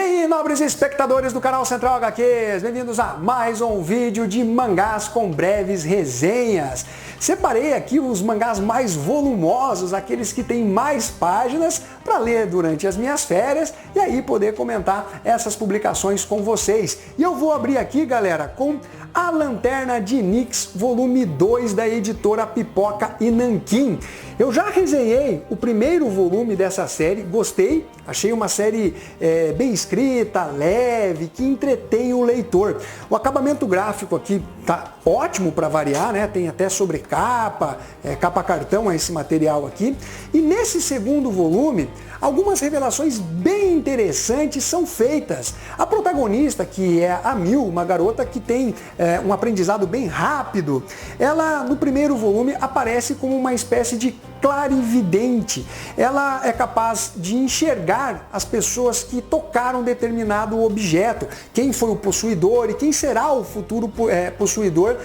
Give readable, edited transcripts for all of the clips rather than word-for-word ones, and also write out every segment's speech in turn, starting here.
aí, nobres espectadores do canal Central HQs, bem-vindos a mais um vídeo de mangás com breves resenhas. Separei aqui os mangás mais volumosos, aqueles que têm mais páginas, para ler durante as minhas férias e aí poder comentar essas publicações com vocês. E eu vou abrir aqui, galera, com A Lanterna de Nyx, volume 2 da editora Pipoca e Nanquim. Eu já resenhei o primeiro volume dessa série, gostei, achei uma série bem escrita, leve, que entretém o leitor. O acabamento gráfico aqui tá ótimo para variar, né? Tem até sobrecapa, capa cartão esse material aqui. E nesse segundo volume, algumas revelações bem interessantes são feitas. A protagonista, que é a Mil, uma garota que tem um aprendizado bem rápido, ela no primeiro volume aparece como uma espécie de clarividente. Ela é capaz de enxergar as pessoas que tocaram determinado objeto, quem foi o possuidor e quem será o futuro possuidor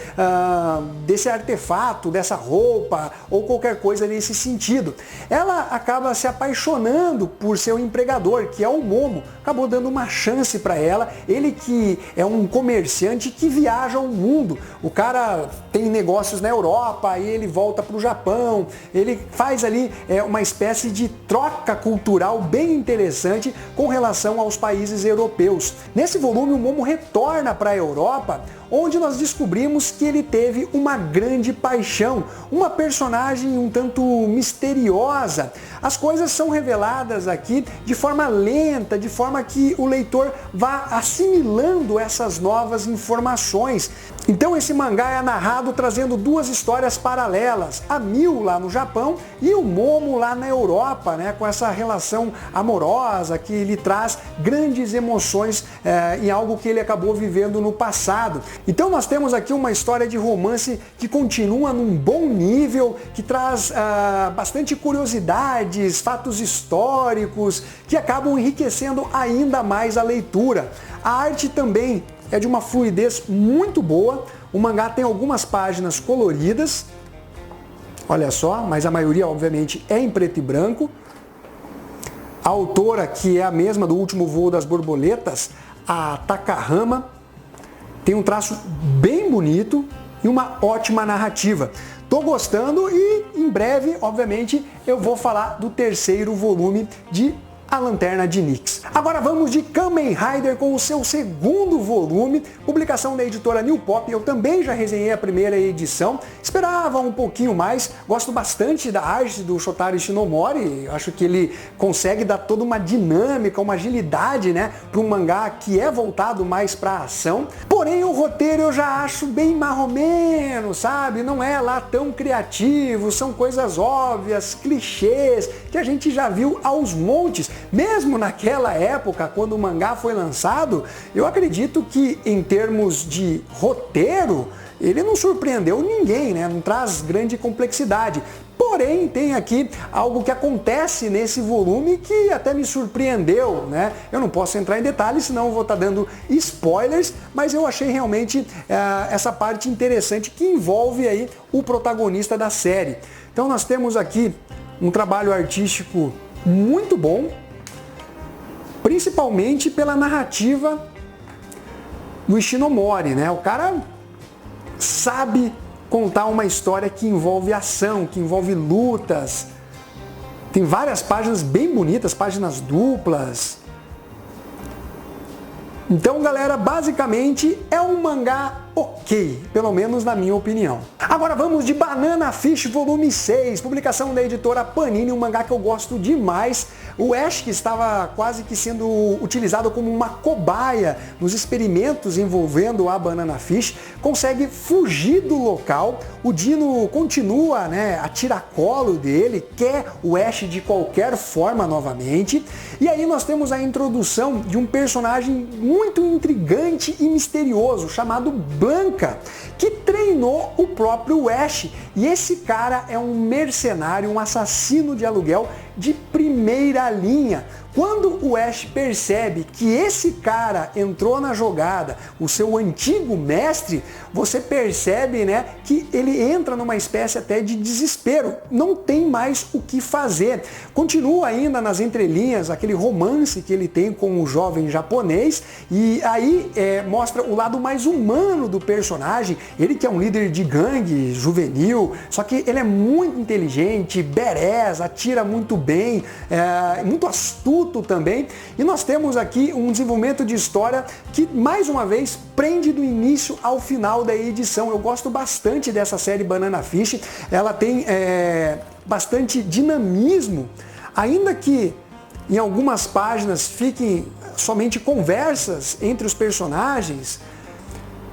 desse artefato, dessa roupa ou qualquer coisa nesse sentido. Ela acaba se apaixonando por seu empregador, que é o Momo, acabou dando uma chance para ela, ele que é um comerciante que viaja o mundo. O cara tem negócios na Europa e ele volta para o Japão, ele faz ali uma espécie de troca cultural bem interessante com relação aos países europeus. Nesse volume, o Momo retorna para a Europa, onde nós descobrimos que ele teve uma grande paixão, uma personagem um tanto misteriosa. As coisas são reveladas aqui de forma lenta, de forma que o leitor vá assimilando essas novas informações. Então esse mangá é narrado trazendo duas histórias paralelas, a Mil lá no Japão e o Momo lá na Europa, né, com essa relação amorosa que lhe traz grandes emoções em algo que ele acabou vivendo no passado. Então nós temos aqui uma história de romance que continua num bom nível, que traz bastante curiosidades, fatos históricos, que acabam enriquecendo ainda mais a leitura. A arte também é de uma fluidez muito boa, o mangá tem algumas páginas coloridas, olha só, mas a maioria obviamente é em preto e branco. A autora, que é a mesma do Último Voo das Borboletas, a Takahama, tem um traço bem bonito e uma ótima narrativa. Tô gostando e em breve, obviamente, eu vou falar do terceiro volume de A Lanterna de Nyx. Agora vamos de Kamen Rider com o seu segundo volume, publicação da editora New Pop. Eu também já resenhei a primeira edição, esperava um pouquinho mais, gosto bastante da arte do Shotaro Ishinomori, acho que ele consegue dar toda uma dinâmica, uma agilidade, né, para um mangá que é voltado mais para a ação. Porém o roteiro eu já acho bem marromeno, sabe? Não é lá tão criativo, são coisas óbvias, clichês, que a gente já viu aos montes. Mesmo naquela época, quando o mangá foi lançado, eu acredito que em termos de roteiro, ele não surpreendeu ninguém, né? Não traz grande complexidade. Porém, tem aqui algo que acontece nesse volume que até me surpreendeu, né? Eu não posso entrar em detalhes, senão eu vou estar dando spoilers, mas eu achei realmente essa parte interessante que envolve aí o protagonista da série. Então nós temos aqui um trabalho artístico muito bom, principalmente pela narrativa do Ishinomori, né? O cara sabe contar uma história que envolve ação, que envolve lutas. Tem várias páginas bem bonitas, páginas duplas. Então, galera, basicamente é um mangá ok, pelo menos na minha opinião. Agora vamos de Banana Fish volume 6, publicação da editora Panini, um mangá que eu gosto demais. O Ash, que estava quase que sendo utilizado como uma cobaia nos experimentos envolvendo a Banana Fish, consegue fugir do local. O Dino continua, né, a tiracolo dele, quer o Ash de qualquer forma novamente. E aí nós temos a introdução de um personagem muito intrigante e misterioso, chamado Blanca, que treinou o próprio Ash. E esse cara é um mercenário, um assassino de aluguel de primeira linha, Quando o Ash percebe que esse cara entrou na jogada, o seu antigo mestre, você percebe, né, que ele entra numa espécie até de desespero. Não tem mais o que fazer. Continua ainda nas entrelinhas aquele romance que ele tem com o jovem japonês e aí mostra o lado mais humano do personagem. Ele que é um líder de gangue juvenil, só que ele é muito inteligente, badass, atira muito bem, muito astuto também, e nós temos aqui um desenvolvimento de história que, mais uma vez, prende do início ao final da edição. Eu gosto bastante dessa série Banana Fish, ela tem bastante dinamismo, ainda que em algumas páginas fiquem somente conversas entre os personagens,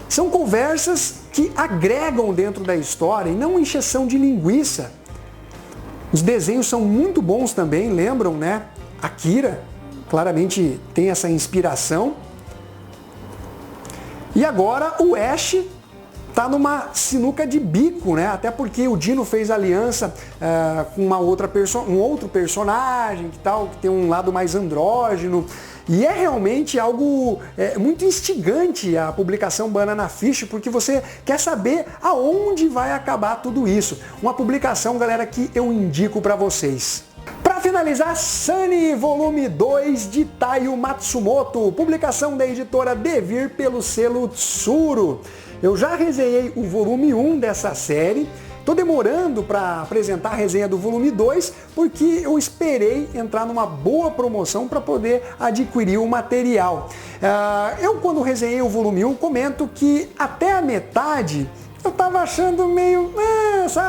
são conversas que agregam dentro da história e não encheção de linguiça. Os desenhos são muito bons também, lembram, né? Akira, claramente tem essa inspiração. E agora o Ash está numa sinuca de bico, né? Até porque o Dino fez aliança com um outro personagem que tem um lado mais andrógeno. E é realmente algo muito instigante a publicação Banana Fish, porque você quer saber aonde vai acabar tudo isso. Uma publicação, galera, que eu indico para vocês. Para finalizar, Sunny, volume 2 de Taiyo Matsumoto, publicação da editora Devir pelo selo Tsuru. Eu já resenhei o volume 1 dessa série, estou demorando para apresentar a resenha do volume 2, porque eu esperei entrar numa boa promoção para poder adquirir o material. Eu, quando resenhei o volume 1, comento que até a metade eu estava achando meio,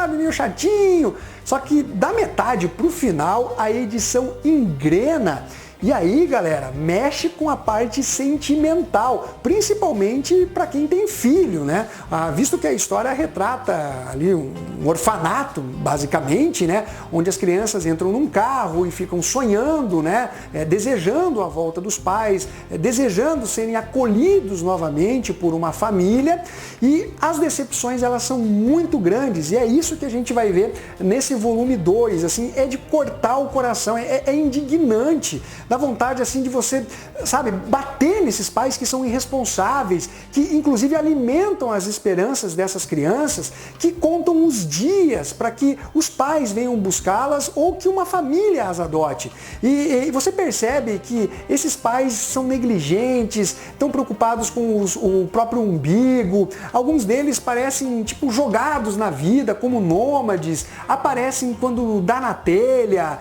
meio chatinho. Só que da metade para o final, a edição engrena. E aí, galera, mexe com a parte sentimental, principalmente para quem tem filho, né? Visto que a história retrata ali um orfanato, basicamente, né? Onde as crianças entram num carro e ficam sonhando, né? Desejando a volta dos pais, desejando serem acolhidos novamente por uma família. E as decepções, elas são muito grandes. E é isso que a gente vai ver nesse volume 2, assim, é de cortar o coração, é indignante. Dá vontade assim de você, sabe, bater nesses pais que são irresponsáveis, que inclusive alimentam as esperanças dessas crianças, que contam os dias para que os pais venham buscá-las ou que uma família as adote. E você percebe que esses pais são negligentes, estão preocupados com o próprio umbigo, alguns deles parecem tipo jogados na vida, como nômades, aparecem quando dá na telha,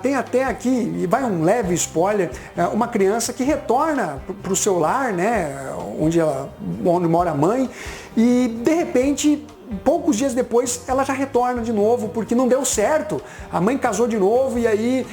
tem até aqui, e vai um leve spoiler, uma criança que retorna para o seu lar, né, onde mora a mãe, e de repente, poucos dias depois, ela já retorna de novo, porque não deu certo. A mãe casou de novo e aí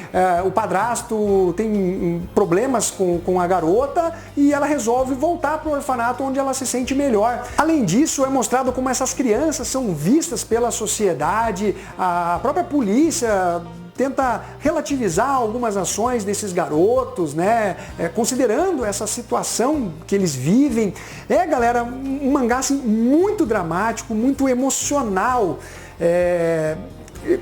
o padrasto tem problemas com a garota e ela resolve voltar para o orfanato onde ela se sente melhor. Além disso, é mostrado como essas crianças são vistas pela sociedade, a própria polícia tenta relativizar algumas ações desses garotos, né? Considerando essa situação que eles vivem. Galera, um mangá assim, muito dramático, muito emocional.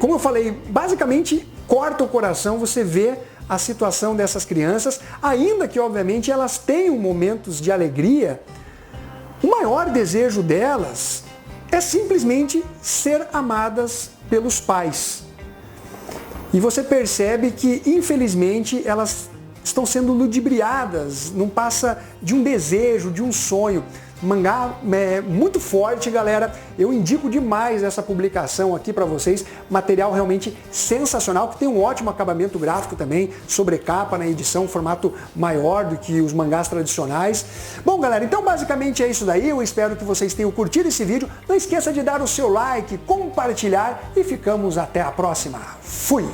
Como eu falei, basicamente corta o coração você vê a situação dessas crianças, ainda que obviamente elas tenham momentos de alegria. O maior desejo delas é simplesmente ser amadas pelos pais. E você percebe que, infelizmente, elas estão sendo ludibriadas, não passa de um desejo, de um sonho. Mangá muito forte, galera. Eu indico demais essa publicação aqui para vocês. Material realmente sensacional, que tem um ótimo acabamento gráfico também, sobrecapa na edição, formato maior do que os mangás tradicionais. Bom, galera, então basicamente é isso daí. Eu espero que vocês tenham curtido esse vídeo. Não esqueça de dar o seu like, compartilhar e ficamos até a próxima. Fui!